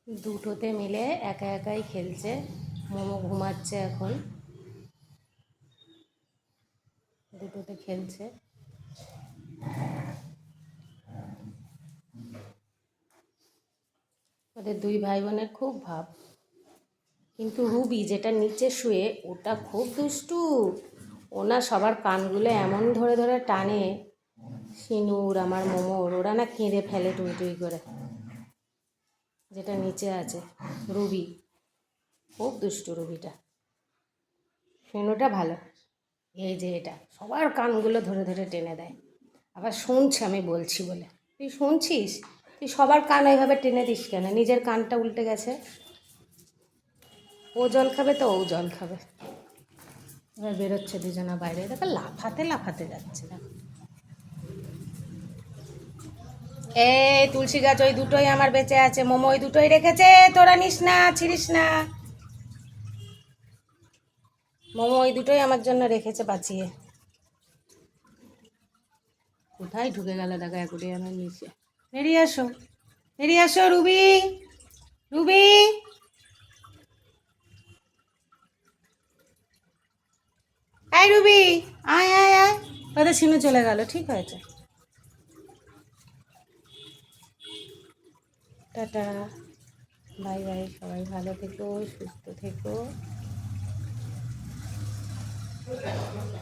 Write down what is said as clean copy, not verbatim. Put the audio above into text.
দুটোতে মিলে একা একাই খেলছে। মোমো ঘুমাচ্ছে এখন, দুটোতে খেলছে। ওদের দুই ভাই বোনের খুব ভাব, কিন্তু রুবি যেটা নিচে শুয়ে ওটা খুব দুষ্টু। ওনা সবার কানগুলো এমন ধরে ধরে টানে, সিনুর আমার মোমোর, ওরা না কেঁদে ফেলে টুই টুই করে। যেটা নিচে আছে রুবি, খুব দুষ্টু রুবিটা। সিনুটা ভালো, এই যে এটা সবার কানগুলো ধরে ধরে টেনে দেয়, আবার শুনছে আমি বলছি বলে। তুই শুনছিস? তুই সবার কান ওইভাবে টেনে দিস কেন? নিজের কানটা উল্টে গেছে। ও জল খাবে তো ও জল খাবে। এবার বেরোচ্ছে দুজনা বাইরে, দেখো লাফাতে লাফাতে যাচ্ছে। দেখো এই তুলসী গাছ ওই দুটোই আমার বেঁচে আছে, মোমো ওই দুটোই রেখেছে, তোরা নিস না, ছিড়িস না। মোমো ওই দুটোই আমার জন্য রেখেছে বাঁচিয়ে। কোথায় ঢুকে গেল দেখো অ্যাকুরিয়ামের নিচে। বেরিয়ে আসো, বেরিয়ে আসো রুবি, রুবি। এই রুবি, আয় আয় আয়। ওদের সিনু চলে গেল, ঠিক হয়েছে। টাটা, বাই বাই, সবাই ভালো থেকো, সুস্থ থেকো।